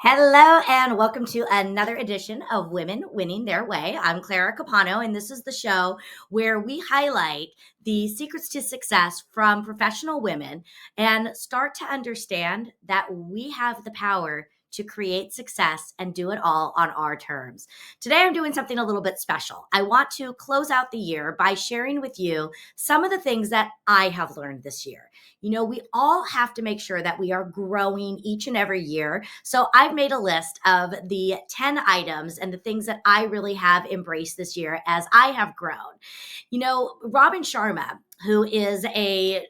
Hello and welcome to another edition of Women Winning Their Way. I'm Clara Capano, and this is the show where we highlight the secrets to success from professional women and start to understand that we have the power to create success and do it all on our terms. Today, I'm doing something a little bit special. I want to close out the year by sharing with you some of the things that I have learned this year. We all have to make sure that we are growing each and every year. So I've made a list of the 10 items and the things that I really have embraced this year as I have grown. Robin Sharma, who is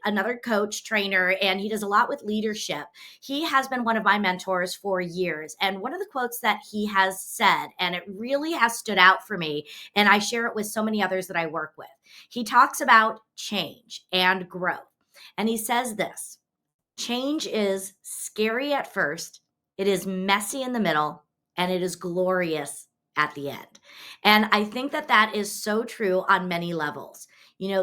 another coach, trainer, and he does a lot with leadership. He has been one of my mentors for years. And one of the quotes that he has said, and it really has stood out for me, and I share it with so many others that I work with. He talks about change and growth. And he says this: change is scary at first, it is messy in the middle, and it is glorious at the end. And I think that that is so true on many levels.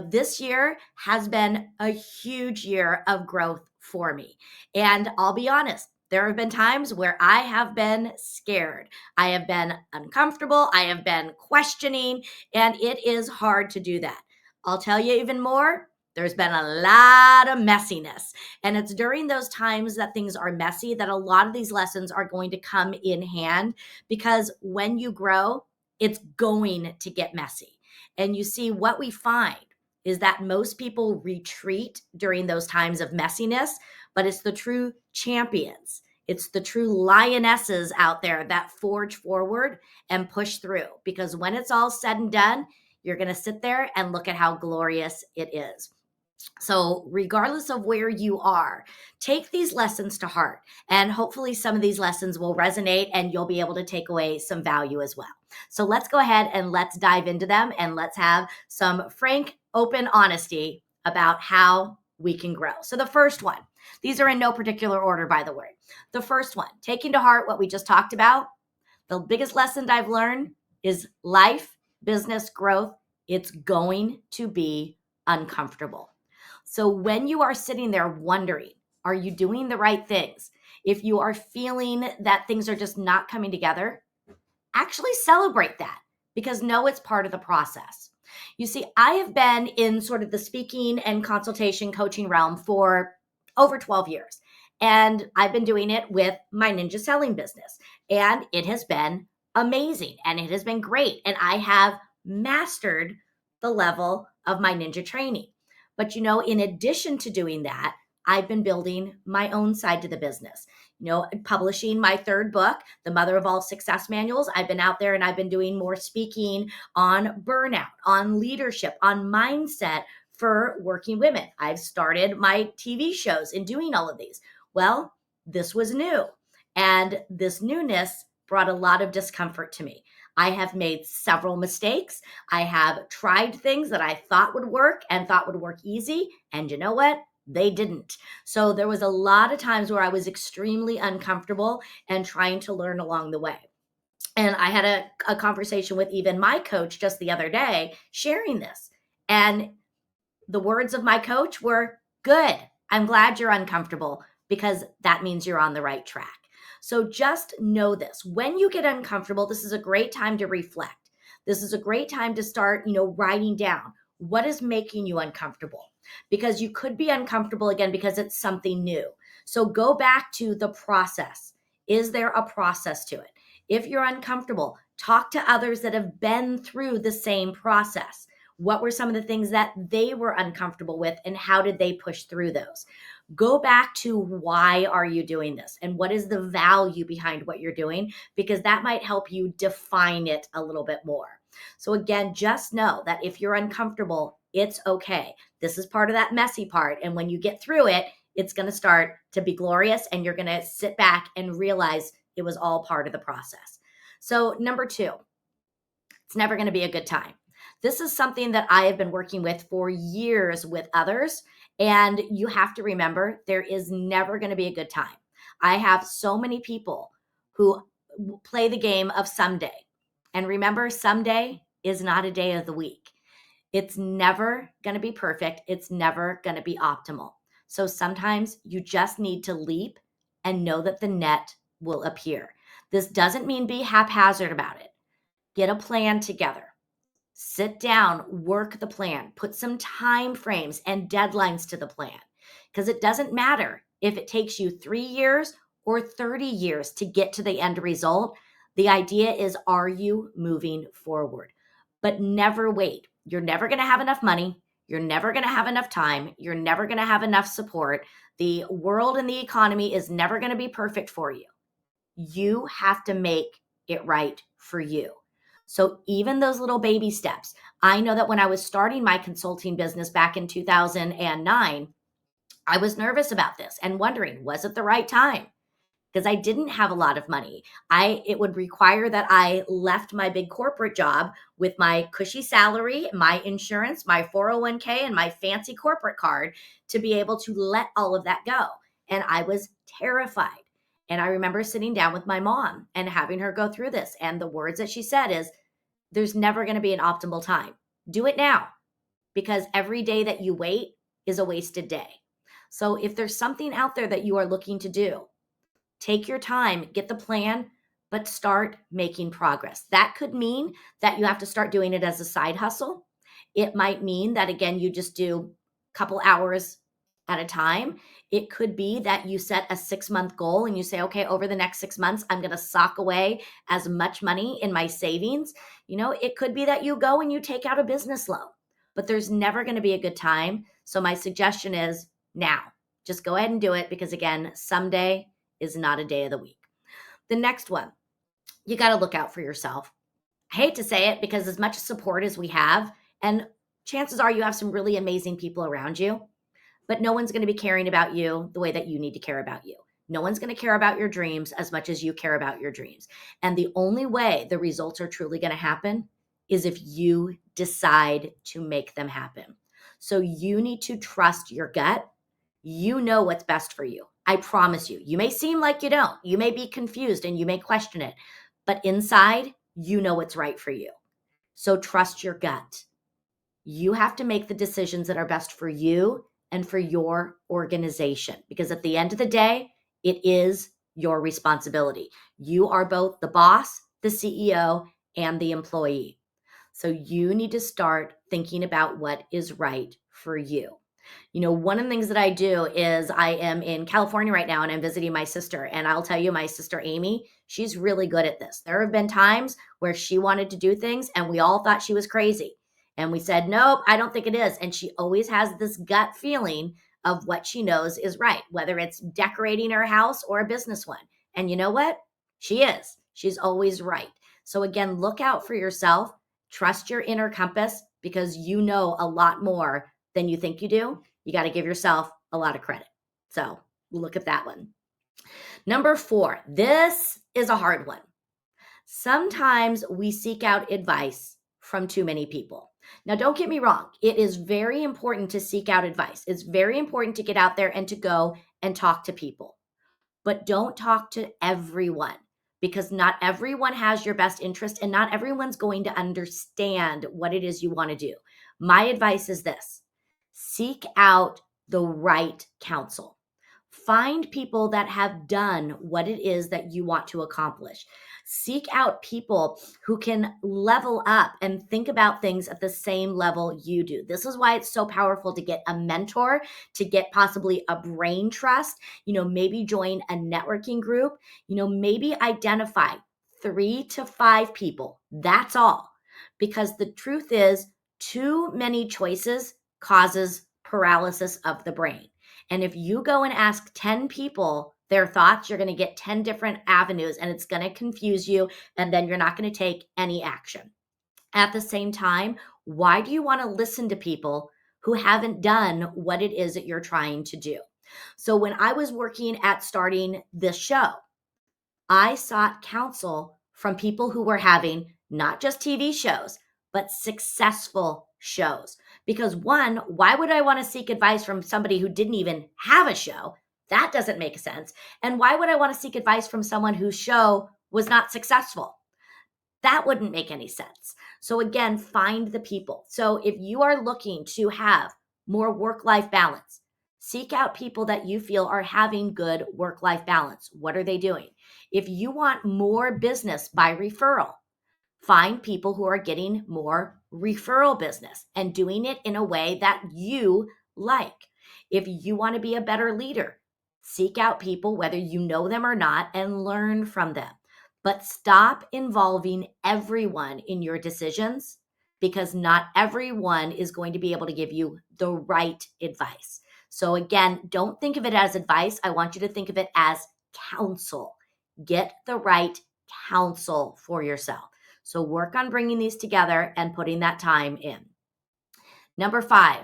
This year has been a huge year of growth for me. And I'll be honest, there have been times where I have been scared. I have been uncomfortable. I have been questioning, and it is hard to do that. I'll tell you even more. There's been a lot of messiness. And it's during those times that things are messy that a lot of these lessons are going to come in hand, because when you grow, it's going to get messy. And you see, what we find is that most people retreat during those times of messiness, but it's the true champions. It's the true lionesses out there that forge forward and push through, because when it's all said and done, you're going to sit there and look at how glorious it is. So regardless of where you are, take these lessons to heart, and hopefully some of these lessons will resonate and you'll be able to take away some value as well. So let's go ahead and let's dive into them, and let's have some frank, open honesty about how we can grow. So the first one, these are in no particular order, by the way. The first one, taking to heart what we just talked about. The biggest lesson I've learned is life, business, growth. It's going to be uncomfortable. So when you are sitting there wondering, are you doing the right things? If you are feeling that things are just not coming together, actually celebrate that, because know it's part of the process. You see, I have been in sort of the speaking and consultation coaching realm for over 12 years. And I've been doing it with my ninja selling business. And it has been amazing, and it has been great. And I have mastered the level of my ninja training. But in addition to doing that, I've been building my own side to the business, publishing my third book, The Mother of All Success Manuals. I've been out there and I've been doing more speaking on burnout, on leadership, on mindset for working women. I've started my TV shows in doing all of these. Well, this was new, and this newness brought a lot of discomfort to me. I have made several mistakes. I have tried things that I thought would work and thought would work easy. And you know what? They didn't. So there was a lot of times where I was extremely uncomfortable and trying to learn along the way. And I had a conversation with even my coach just the other day sharing this. And the words of my coach were, "Good. I'm glad you're uncomfortable, because that means you're on the right track." So just know this: when you get uncomfortable, this is a great time to reflect. This is a great time to start, writing down what is making you uncomfortable, because you could be uncomfortable again because it's something new. So go back to the process. Is there a process to it? If you're uncomfortable, talk to others that have been through the same process. What were some of the things that they were uncomfortable with, and how did they push through those? Go back to, why are you doing this, and what is the value behind what you're doing, because that might help you define it a little bit more. So again, just know that if you're uncomfortable, it's okay. This is part of that messy part. And when you get through it, it's going to start to be glorious, and you're going to sit back and realize it was all part of the process. So number 2, it's never going to be a good time. This is something that I have been working with for years with others. And you have to remember, there is never going to be a good time. I have so many people who play the game of someday. And remember, someday is not a day of the week. It's never going to be perfect. It's never going to be optimal. So sometimes you just need to leap and know that the net will appear. This doesn't mean be haphazard about it. Get a plan together. Sit down, work the plan, put some time frames and deadlines to the plan. Because it doesn't matter if it takes you 3 years or 30 years to get to the end result. The idea is, are you moving forward? But never wait. You're never going to have enough money. You're never going to have enough time. You're never going to have enough support. The world and the economy is never going to be perfect for you. You have to make it right for you. So even those little baby steps, I know that when I was starting my consulting business back in 2009, I was nervous about this and wondering, was it the right time? Because I didn't have a lot of money. It would require that I left my big corporate job with my cushy salary, my insurance, my 401k, and my fancy corporate card to be able to let all of that go. And I was terrified. And I remember sitting down with my mom and having her go through this. And the words that she said is, there's never going to be an optimal time. Do it now, because every day that you wait is a wasted day. So if there's something out there that you are looking to do, take your time, get the plan, but start making progress. That could mean that you have to start doing it as a side hustle. It might mean that, again, you just do a couple hours at a time. It could be that you set a 6-month goal and you say, okay, over the next 6 months, I'm going to sock away as much money in my savings. It could be that you go and you take out a business loan, but there's never going to be a good time. So my suggestion is now, just go ahead and do it, because again, someday is not a day of the week. The next one, you got to look out for yourself. I hate to say it, because as much support as we have, and chances are you have some really amazing people around you, but no one's going to be caring about you the way that you need to care about you. No one's going to care about your dreams as much as you care about your dreams. And the only way the results are truly going to happen is if you decide to make them happen. So you need to trust your gut. You know what's best for you. I promise you. You may seem like you don't. You may be confused and you may question it, but inside, you know what's right for you. So trust your gut. You have to make the decisions that are best for you and for your organization, because at the end of the day, it is your responsibility. You are both the boss, the CEO, and the employee. So you need to start thinking about what is right for you. One of the things that I do is I am in California right now and I'm visiting my sister. And I'll tell you, my sister Amy, she's really good at this. There have been times where she wanted to do things and we all thought she was crazy. And we said, nope, I don't think it is. And she always has this gut feeling of what she knows is right, whether it's decorating her house or a business one. And you know what? She is. She's always right. So again, look out for yourself. Trust your inner compass, because you know a lot more than you think you do. You got to give yourself a lot of credit. So look at that one. Number 4, this is a hard one. Sometimes we seek out advice from too many people. Now, don't get me wrong. It is very important to seek out advice. It's very important to get out there and to go and talk to people. But don't talk to everyone, because not everyone has your best interest and not everyone's going to understand what it is you want to do. My advice is this: seek out the right counsel. Find people that have done what it is that you want to accomplish. Seek out people who can level up and think about things at the same level you do. This is why it's so powerful to get a mentor, to get possibly a brain trust, maybe join a networking group, maybe identify 3 to 5 people. That's all. Because the truth is, too many choices causes paralysis of the brain. And if you go and ask 10 people their thoughts, you're going to get 10 different avenues and it's going to confuse you. And then you're not going to take any action. At the same time, why do you want to listen to people who haven't done what it is that you're trying to do? So when I was working at starting this show, I sought counsel from people who were having not just TV shows, but successful shows. Because one, why would I want to seek advice from somebody who didn't even have a show? That doesn't make sense. And why would I want to seek advice from someone whose show was not successful? That wouldn't make any sense. So again, find the people. So if you are looking to have more work-life balance, Seek out people that you feel are having good work-life balance. What are they doing? If you want more business by referral, find people who are getting more referral business and doing it in a way that you like. If you want to be a better leader, seek out people, whether you know them or not, and learn from them. But stop involving everyone in your decisions, because not everyone is going to be able to give you the right advice. So, again, don't think of it as advice. I want you to think of it as counsel. Get the right counsel for yourself. So work on bringing these together and putting that time in. Number 5,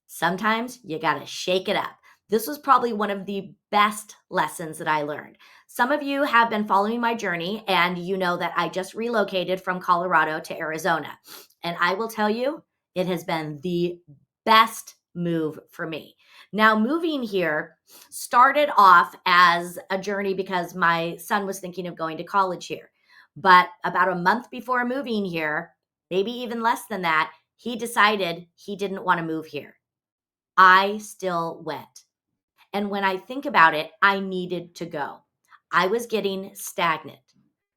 sometimes you got to shake it up. This was probably one of the best lessons that I learned. Some of you have been following my journey, and you know that I just relocated from Colorado to Arizona. And I will tell you, it has been the best move for me. Now, moving here started off as a journey because my son was thinking of going to college here. But about a month before moving here, maybe even less than that, he decided he didn't want to move here. I still went. And when I think about it, I needed to go. I was getting stagnant.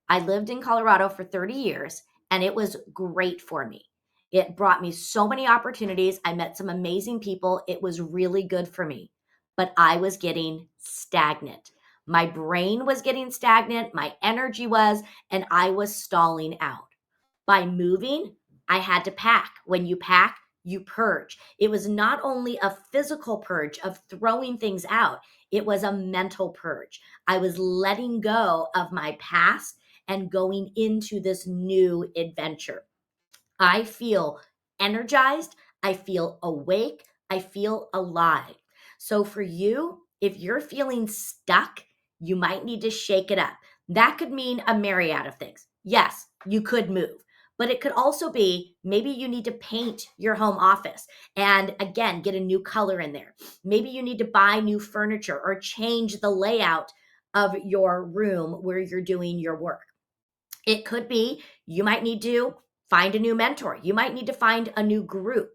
I lived in Colorado for 30 years, and it was great for me. It brought me so many opportunities. I met some amazing people. It was really good for me. But I was getting stagnant. My brain was getting stagnant, my energy was, and I was stalling out. By moving, I had to pack. When you pack, you purge. It was not only a physical purge of throwing things out, it was a mental purge. I was letting go of my past and going into this new adventure. I feel energized. I feel awake. I feel alive. So for you, if you're feeling stuck, you might need to shake it up. That could mean a myriad of things. Yes, you could move, but it could also be maybe you need to paint your home office and again, get a new color in there. Maybe you need to buy new furniture or change the layout of your room where you're doing your work. It could be you might need to find a new mentor. You might need to find a new group.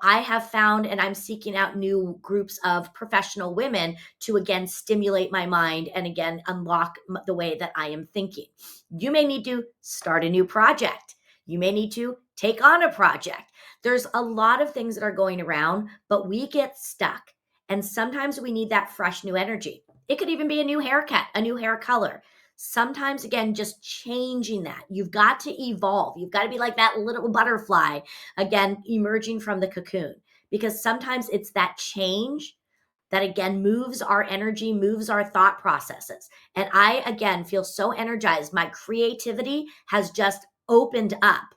I have found and I'm seeking out new groups of professional women to again stimulate my mind and again unlock the way that I am thinking. You may need to start a new project. You may need to take on a project. There's a lot of things that are going around, but we get stuck. And sometimes we need that fresh new energy. It could even be a new haircut, a new hair color. Sometimes, again, just changing that. You've got to evolve. You've got to be like that little butterfly, again, emerging from the cocoon. Because sometimes it's that change that, again, moves our energy, moves our thought processes. And I, again, feel so energized. My creativity has just opened up.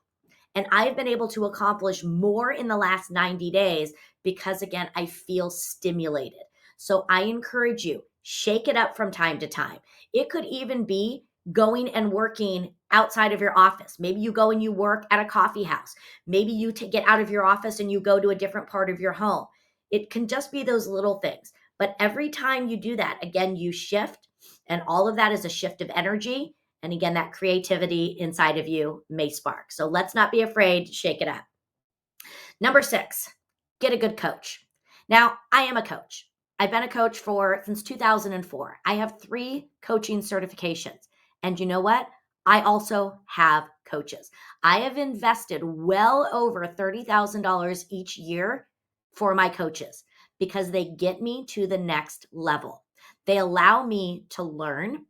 And I've been able to accomplish more in the last 90 days because, again, I feel stimulated. So I encourage you, shake it up from time to time. It could even be going and working outside of your office. Maybe you go and you work at a coffee house. Maybe you get out of your office and you go to a different part of your home. It can just be those little things. But every time you do that, again, you shift. And all of that is a shift of energy. And again, that creativity inside of you may spark. So let's not be afraid to shake it up. Number 6, get a good coach. Now, I am a coach. I've been a coach since 2004. I have 3 coaching certifications. And you know what? I also have coaches. I have invested well over $30,000 each year for my coaches because they get me to the next level. They allow me to learn.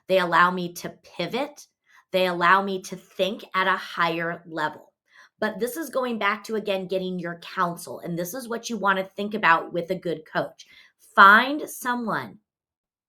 They allow me to pivot. They allow me to think at a higher level. But this is going back to, again, getting your counsel. And this is what you want to think about with a good coach. Find someone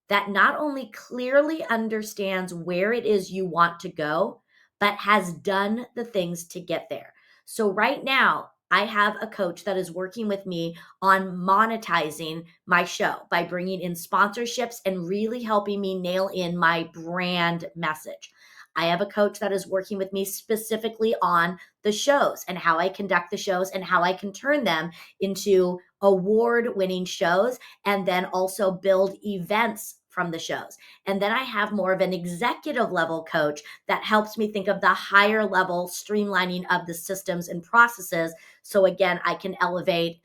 that not only clearly understands where it is you want to go, but has done the things to get there. So right now, I have a coach that is working with me on monetizing my show by bringing in sponsorships and really helping me nail in my brand message. I have a coach that is working with me specifically on the shows and how I conduct the shows and how I can turn them into award-winning shows and then also build events from the shows. And then I have more of an executive level coach that helps me think of the higher level streamlining of the systems and processes. So again, I can elevate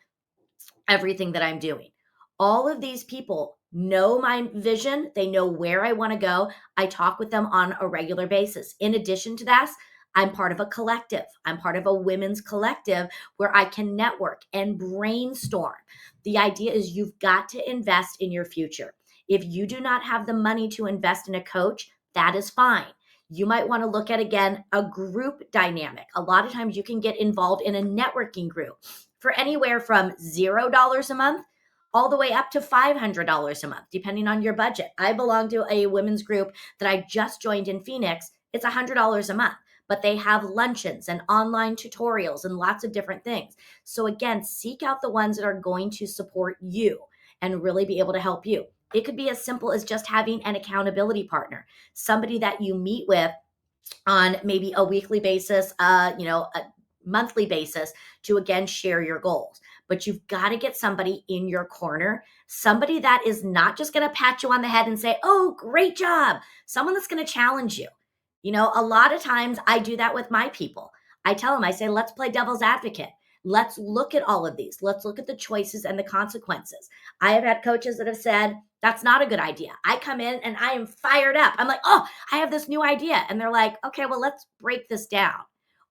everything that I'm doing. All of these people know my vision. They know where I want to go. I talk with them on a regular basis. In addition to that, I'm part of a collective. I'm part of a women's collective where I can network and brainstorm. The idea is you've got to invest in your future. If you do not have the money to invest in a coach, that is fine. You might want to look at, again, a group dynamic. A lot of times you can get involved in a networking group for anywhere from $0 a month all the way up to $500 a month, depending on your budget. I belong to a women's group that I just joined in Phoenix. It's $100 a month, but they have luncheons and online tutorials and lots of different things. So again, seek out the ones that are going to support you and really be able to help you. It could be as simple as just having an accountability partner, somebody that you meet with on maybe a weekly basis, a monthly basis, to again share your goals. But you've got to get somebody in your corner, somebody that is not just going to pat you on the head and say, "Oh, great job." Someone that's going to challenge you. A lot of times I do that with my people. I tell them, I say, let's play devil's advocate. Let's look at all of these. Let's look at the choices and the consequences. I have had coaches that have said, that's not a good idea. I come in and I am fired up. I'm like, oh, I have this new idea. And they're like, okay, well, let's break this down.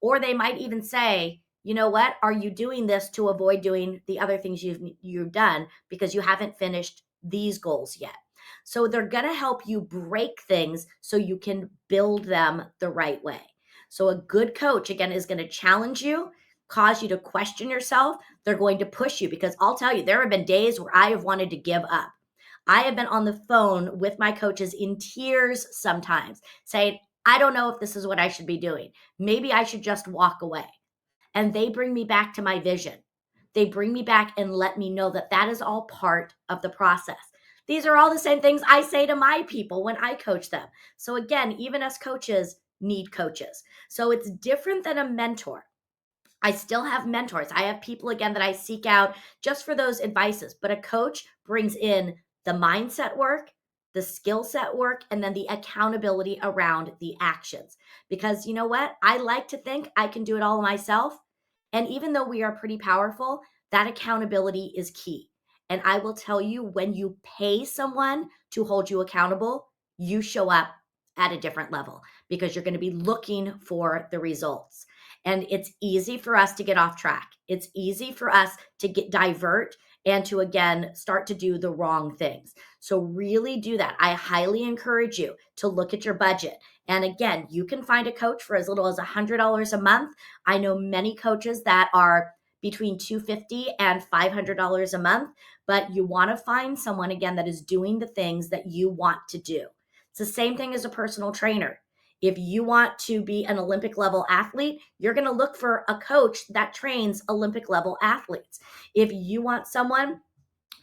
Or they might even say, you know what? Are you doing this to avoid doing the other things you've done because you haven't finished these goals yet? So they're going to help you break things so you can build them the right way. So a good coach, again, is going to challenge you, cause you to question yourself. They're going to push you, because I'll tell you, there have been days where I have wanted to give up. I have been on the phone with my coaches in tears sometimes saying, I don't know if this is what I should be doing. Maybe I should just walk away. And they bring me back to my vision. They bring me back and let me know that that is all part of the process. These are all the same things I say to my people when I coach them. So again, even us coaches need coaches. So it's different than a mentor. I still have mentors. I have people, again, that I seek out just for those advices. But a coach brings in the mindset work, the skill set work, and then the accountability around the actions. Because you know what? I like to think I can do it all myself. And even though we are pretty powerful, that accountability is key. And I will tell you, when you pay someone to hold you accountable, you show up at a different level because you're going to be looking for the results. And it's easy for us to get off track. It's easy for us to divert and to, again, start to do the wrong things. So really do that. I highly encourage you to look at your budget. And again, you can find a coach for as little as $100 a month. I know many coaches that are between $250 and $500 a month, but you want to find someone, again, that is doing the things that you want to do. It's the same thing as a personal trainer. If you want to be an Olympic level athlete, you're going to look for a coach that trains Olympic level athletes. If you want someone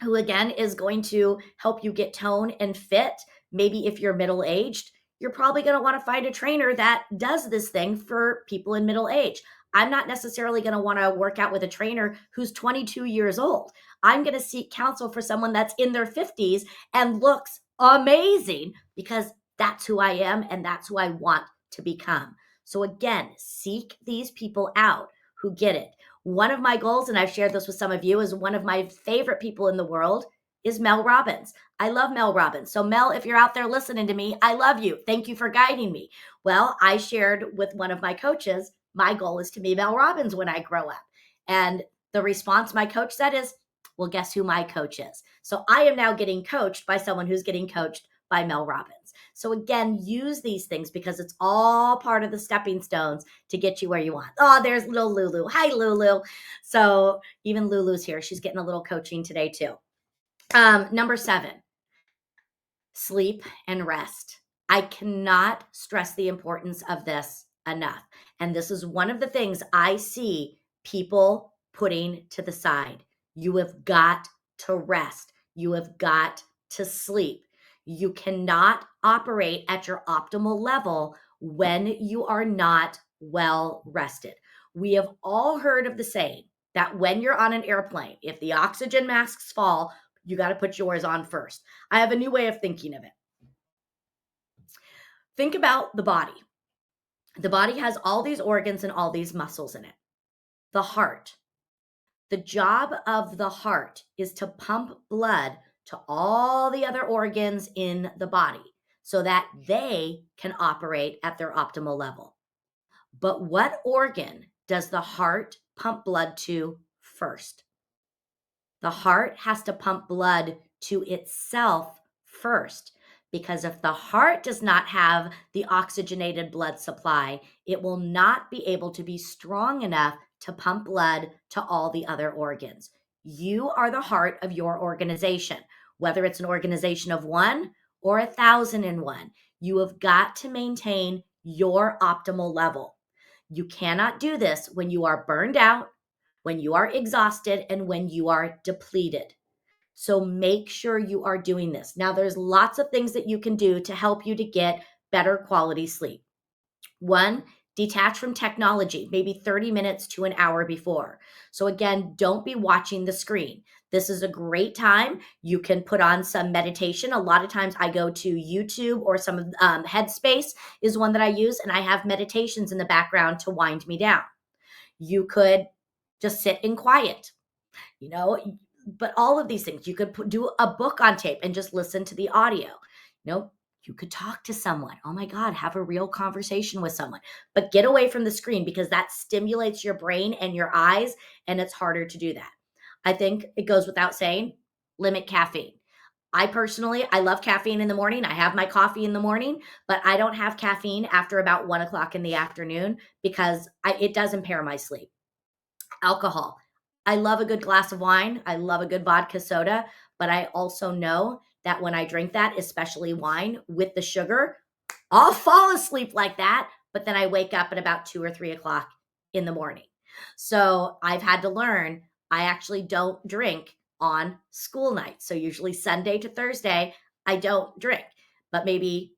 who, again, is going to help you get tone and fit, maybe if you're middle aged, you're probably going to want to find a trainer that does this thing for people in middle age. I'm not necessarily going to want to work out with a trainer who's 22 years old. I'm going to seek counsel for someone that's in their 50s and looks amazing, because that's who I am and that's who I want to become. So again, seek these people out who get it. One of my goals, and I've shared this with some of you, is one of my favorite people in the world is Mel Robbins. I love Mel Robbins. So Mel, if you're out there listening to me, I love you. Thank you for guiding me. Well, I shared with one of my coaches, my goal is to be Mel Robbins when I grow up. And the response my coach said is, well, guess who my coach is? So I am now getting coached by someone who's getting coached by Mel Robbins. So again, use these things because it's all part of the stepping stones to get you where you want. Oh, there's little Lulu. Hi, Lulu. So even Lulu's here. She's getting a little coaching today too. Number 7, sleep and rest. I cannot stress the importance of this enough. And this is one of the things I see people putting to the side. You have got to rest. You have got to sleep. You cannot operate at your optimal level when you are not well rested. We have all heard of the saying that when you're on an airplane, if the oxygen masks fall, you got to put yours on first. I have a new way of thinking of it. Think about the body. The body has all these organs and all these muscles in it. The heart. The job of the heart is to pump blood to all the other organs in the body so that they can operate at their optimal level. But what organ does the heart pump blood to first? The heart has to pump blood to itself first, because if the heart does not have the oxygenated blood supply, it will not be able to be strong enough to pump blood to all the other organs. You are the heart of your organization, whether it's an organization of one or 1,001. You have got to maintain your optimal level. You cannot do this when you are burned out, when you are exhausted, and when you are depleted. So make sure you are doing this. Now, there's lots of things that you can do to help you to get better quality sleep. One, detach from technology, maybe 30 minutes to an hour before. So, again, don't be watching the screen. This is a great time. You can put on some meditation. A lot of times I go to YouTube, or some of Headspace is one that I use, and I have meditations in the background to wind me down. You could just sit in quiet, you know, but all of these things, you could do a book on tape and just listen to the audio. You could talk to someone. Oh my God, have a real conversation with someone, but get away from the screen, because that stimulates your brain and your eyes, and it's harder to do that. I think it goes without saying, limit caffeine. I personally, I love caffeine in the morning. I have my coffee in the morning, but I don't have caffeine after about 1 o'clock in the afternoon, because it does impair my sleep. Alcohol. I love a good glass of wine. I love a good vodka soda, but I also know that when I drink that, especially wine with the sugar, I'll fall asleep like that, but then I wake up at about 2 or 3 o'clock in the morning. So I've had to learn, I actually don't drink on school nights. So usually Sunday to Thursday, I don't drink. But maybe,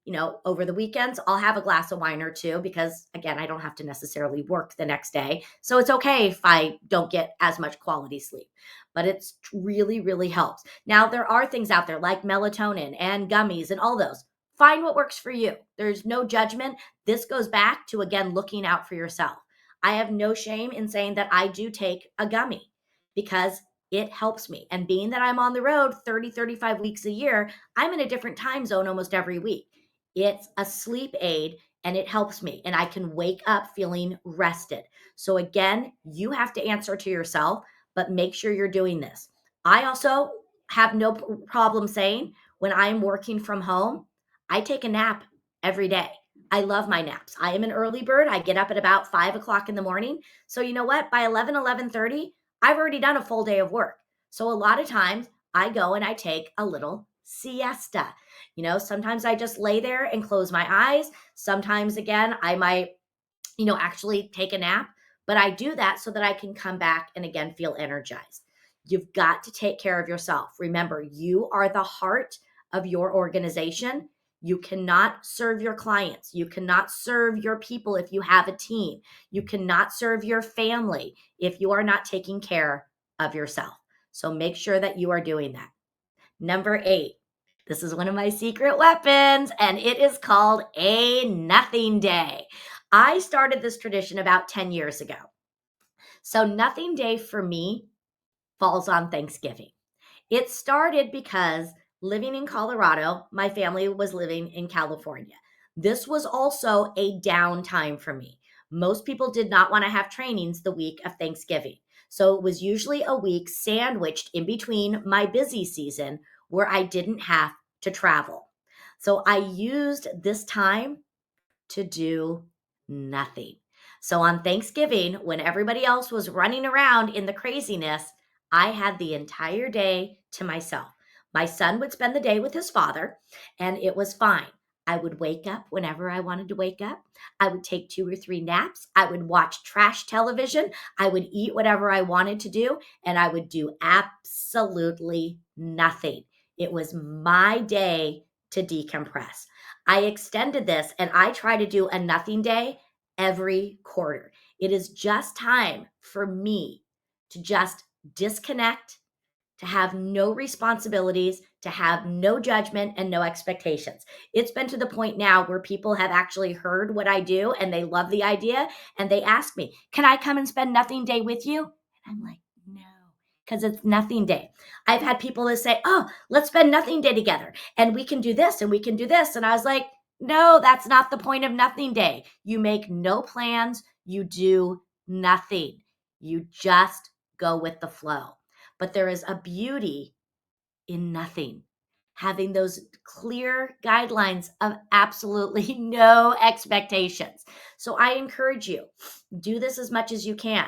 over the weekends, I'll have a glass of wine or two, because, again, I don't have to necessarily work the next day. So it's okay if I don't get as much quality sleep, but it's really, really helps. Now, there are things out there like melatonin and gummies and all those. Find what works for you. There's no judgment. This goes back to, again, looking out for yourself. I have no shame in saying that I do take a gummy, because it helps me. And being that I'm on the road 30, 35 weeks a year, I'm in a different time zone almost every week. It's a sleep aid, and it helps me. And I can wake up feeling rested. So, again, you have to answer to yourself, but make sure you're doing this. I also have no problem saying, when I'm working from home, I take a nap every day. I love my naps. I am an early bird. I get up at about 5 o'clock in the morning. So, you know what? By 11:30, I've already done a full day of work. So, a lot of times I go and I take a little siesta. Sometimes I just lay there and close my eyes. Sometimes, again, I might, actually take a nap, but I do that so that I can come back and, again, feel energized. You've got to take care of yourself. Remember, you are the heart of your organization. You cannot serve your clients. You cannot serve your people if you have a team. You cannot serve your family if you are not taking care of yourself. So make sure that you are doing that. Number 8, this is one of my secret weapons, and it is called a nothing day. I started this tradition about 10 years ago. So, nothing day for me falls on Thanksgiving. It started because, living in Colorado, my family was living in California. This was also a downtime for me. Most people did not want to have trainings the week of Thanksgiving. So it was usually a week sandwiched in between my busy season where I didn't have to travel. So I used this time to do nothing. So on Thanksgiving, when everybody else was running around in the craziness, I had the entire day to myself. My son would spend the day with his father, and it was fine. I would wake up whenever I wanted to wake up. I would take 2 or 3 naps. I would watch trash television. I would eat whatever I wanted to do, and I would do absolutely nothing. It was my day to decompress. I extended this, and I try to do a nothing day every quarter. It is just time for me to just disconnect, to have no responsibilities, to have no judgment and no expectations. It's been to the point now where people have actually heard what I do and they love the idea, and they ask me, "Can I come and spend nothing day with you?" And I'm like, "No." because it's nothing day. I've had people that say, oh, let's spend nothing day together and we can do this and we can do this. And I was like, no, that's not the point of nothing day. You make no plans, you do nothing. You just go with the flow. But there is a beauty in nothing. Having those clear guidelines of absolutely no expectations. So I encourage you, do this as much as you can.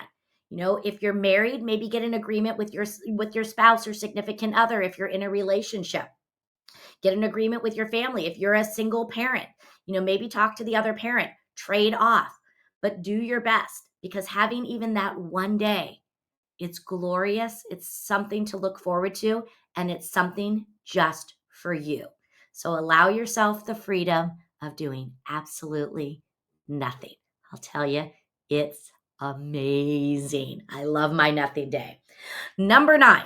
You know, if you're married, maybe get an agreement with your spouse or significant other. If you're in a relationship, get an agreement with your family. If you're a single parent, you know, maybe talk to the other parent, trade off, but do your best, because having even that one day, it's glorious. It's something to look forward to, and it's something just for you. So allow yourself the freedom of doing absolutely nothing. I'll tell you, it's amazing. I love my nothing day. Number 9,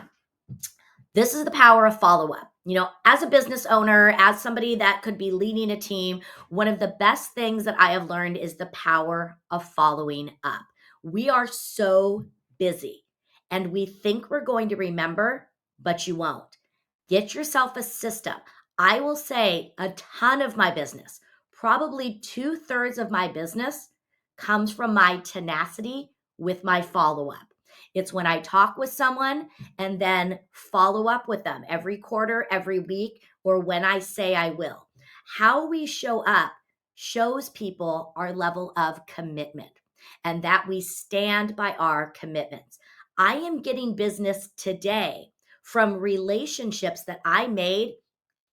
this is the power of follow up. You know, as a business owner, as somebody that could be leading a team, one of the best things that I have learned is the power of following up. We are so busy and we think we're going to remember, but you won't. Get yourself a system. I will say a ton of my business, probably 2/3 of my business, comes from my tenacity with my follow up. It's when I talk with someone and then follow up with them every quarter, every week, or when I say I will. How we show up shows people our level of commitment and that we stand by our commitments. I am getting business today from relationships that I made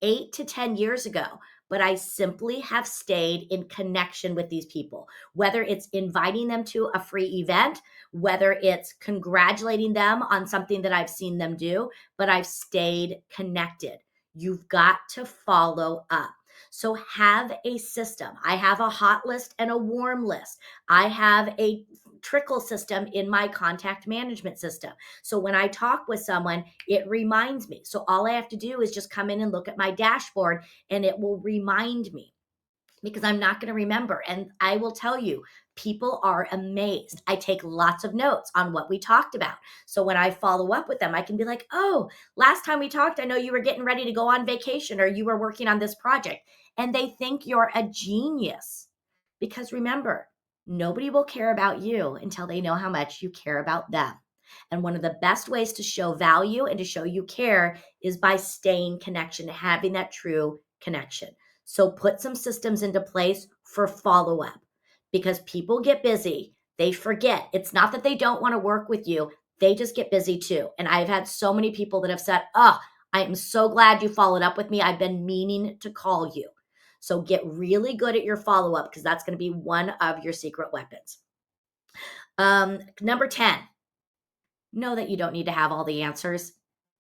8 to 10 years ago, but I simply have stayed in connection with these people, whether it's inviting them to a free event, whether it's congratulating them on something that I've seen them do, but I've stayed connected. You've got to follow up. So have a system. I have a hot list and a warm list. I have a trickle system in my contact management system. So when I talk with someone, it reminds me. So all I have to do is just come in and look at my dashboard and it will remind me, because I'm not going to remember. And I will tell you, people are amazed. I take lots of notes on what we talked about. So when I follow up with them, I can be like, oh, last time we talked, I know you were getting ready to go on vacation or you were working on this project. And they think you're a genius. Because remember, nobody will care about you until they know how much you care about them. And one of the best ways to show value and to show you care is by staying connection, having that true connection. So put some systems into place for follow up, because people get busy. They forget. It's not that they don't want to work with you. They just get busy too. And I've had so many people that have said, oh, I am so glad you followed up with me. I've been meaning to call you. So get really good at your follow up, because that's going to be one of your secret weapons. Number 10, know that you don't need to have all the answers.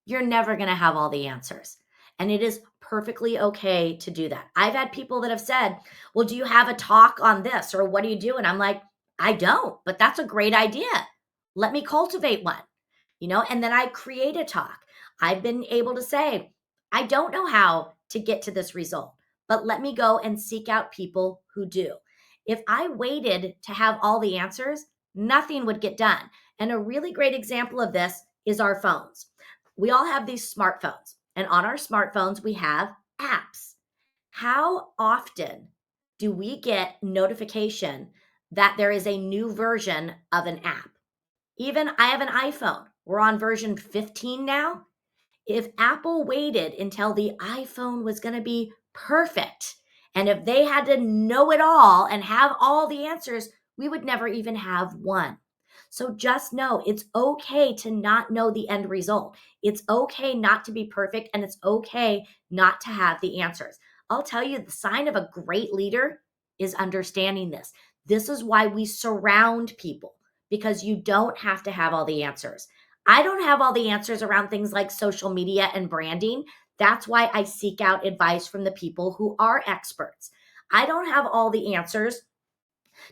You're never going to have all the answers. And it is perfectly okay to do that. I've had people that have said, well, do you have a talk on this? Or what do you do? And I'm like, I don't, but that's a great idea. Let me cultivate one, you know, and then I create a talk. I've been able to say, I don't know how to get to this result, but let me go and seek out people who do. If I waited to have all the answers, nothing would get done. And a really great example of this is our phones. We all have these smartphones, and on our smartphones, we have apps. How often do we get notification that there is a new version of an app? Even I have an iPhone. We're on version 15 now. If Apple waited until the iPhone was going to be perfect, and if they had to know it all and have all the answers, we would never even have one. So just know it's okay to not know the end result. It's okay not to be perfect, and it's okay not to have the answers. I'll tell you, the sign of a great leader is understanding this. This is why we surround people, because you don't have to have all the answers. I don't have all the answers around things like social media and branding. That's why I seek out advice from the people who are experts. I don't have all the answers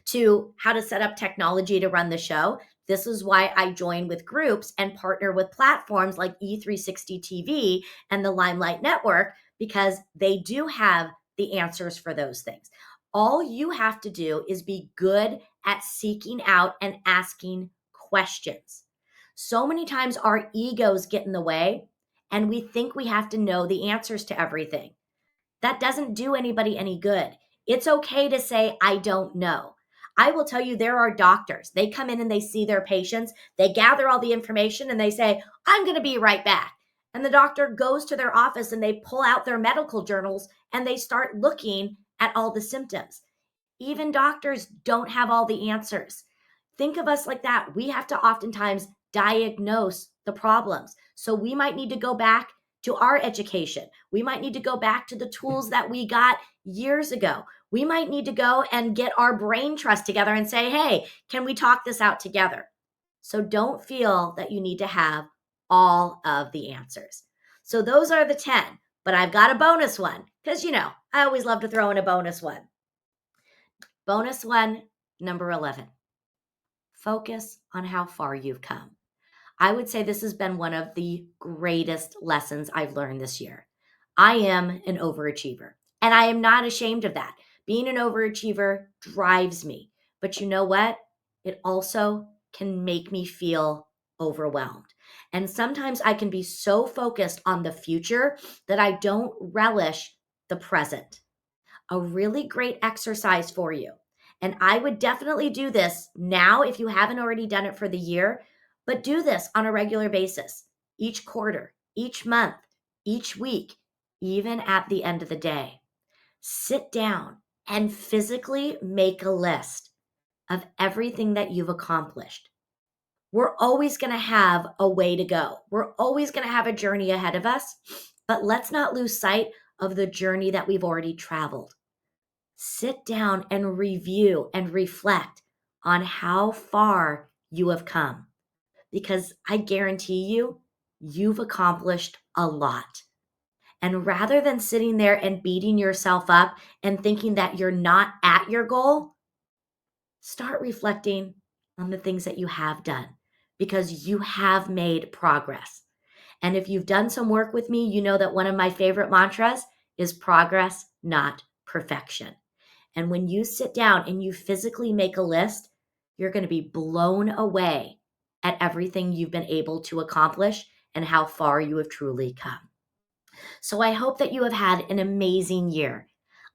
to how to set up technology to run the show. This is why I join with groups and partner with platforms like E360 TV and the Limelight Network, because they do have the answers for those things. All you have to do is be good at seeking out and asking questions. So many times our egos get in the way and we think we have to know the answers to everything. That doesn't do anybody any good. It's okay to say, I don't know. I will tell you, there are doctors. They come in and they see their patients, they gather all the information and they say, I'm going to be right back. And the doctor goes to their office and they pull out their medical journals and they start looking at all the symptoms. Even doctors don't have all the answers. Think of us like that. We have to oftentimes diagnose the problems. So we might need to go back to our education. We might need to go back to the tools that we got years ago. We might need to go and get our brain trust together and say, hey, can we talk this out together? So don't feel that you need to have all of the answers. So those are the 10, but I've got a bonus one because, I always love to throw in a bonus one. Bonus one, number 11. Focus on how far you've come. I would say this has been one of the greatest lessons I've learned this year. I am an overachiever, and I am not ashamed of that. Being an overachiever drives me. But you know what? It also can make me feel overwhelmed. And sometimes I can be so focused on the future that I don't relish the present. A really great exercise for you. And I would definitely do this now if you haven't already done it for the year, but do this on a regular basis, each quarter, each month, each week, even at the end of the day. Sit down and physically make a list of everything that you've accomplished. We're always going to have a way to go. We're always going to have a journey ahead of us, but let's not lose sight of the journey that we've already traveled. Sit down and review and reflect on how far you have come, because I guarantee you, you've accomplished a lot. And rather than sitting there and beating yourself up and thinking that you're not at your goal, start reflecting on the things that you have done, because you have made progress. And if you've done some work with me, you know that one of my favorite mantras is progress, not perfection. And when you sit down and you physically make a list, you're going to be blown away at everything you've been able to accomplish and how far you have truly come. So I hope that you have had an amazing year.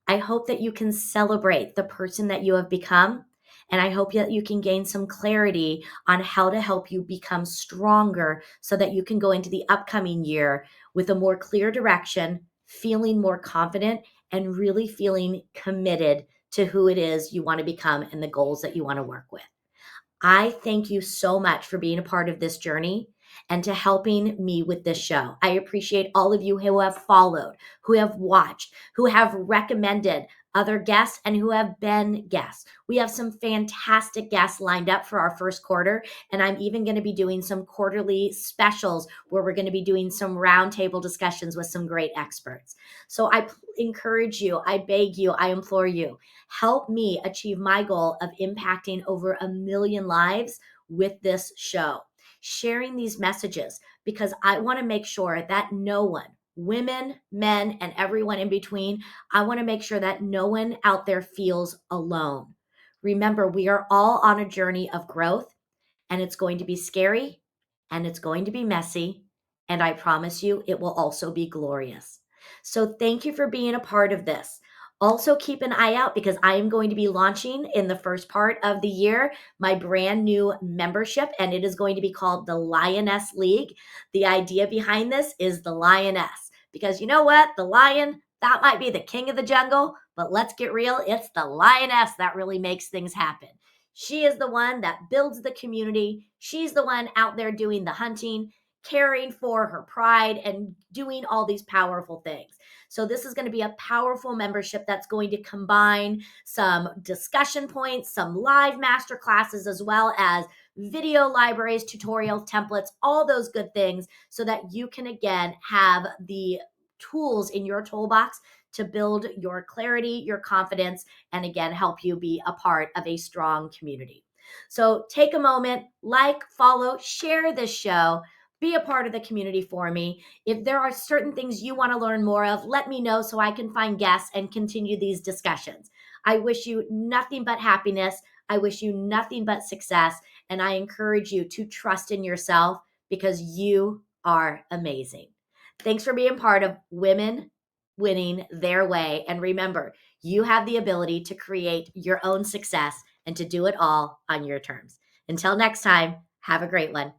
I hope that you can celebrate the person that you have become. And I hope that you can gain some clarity on how to help you become stronger so that you can go into the upcoming year with a more clear direction, feeling more confident, and really feeling committed to who it is you want to become and the goals that you want to work with. I thank you so much for being a part of this journey and to helping me with this show. I appreciate all of you who have followed, who have watched, who have recommended other guests, and who have been guests. We have some fantastic guests lined up for our first quarter, and I'm even going to be doing some quarterly specials where we're going to be doing some roundtable discussions with some great experts. So I encourage you, I beg you, I implore you, help me achieve my goal of impacting over 1 million lives with this show, sharing these messages, because I want to make sure that no one, women, men, and everyone in between, I want to make sure that no one out there feels alone. Remember, we are all on a journey of growth, and it's going to be scary and it's going to be messy. And I promise you, it will also be glorious. So thank you for being a part of this. Also, keep an eye out because I am going to be launching in the first part of the year my brand new membership, and it is going to be called the Lioness League. The idea behind this is the lioness, because you know what? The lion, that might be the king of the jungle, but let's get real. It's the lioness that really makes things happen. She is the one that builds the community. She's the one out there doing the hunting, caring for her pride, and doing all these powerful things. So this is going to be a powerful membership that's going to combine some discussion points, some live master classes, as well as video libraries, tutorials, templates, all those good things, so that you can, again, have the tools in your toolbox to build your clarity, your confidence, and again, help you be a part of a strong community. So take a moment, like, follow, share this show, be a part of the community for me. If there are certain things you want to learn more of, let me know so I can find guests and continue these discussions. I wish you nothing but happiness. I wish you nothing but success, and I encourage you to trust in yourself because you are amazing. Thanks for being part of Women Winning Their Way. And remember, you have the ability to create your own success and to do it all on your terms. Until next time, have a great one.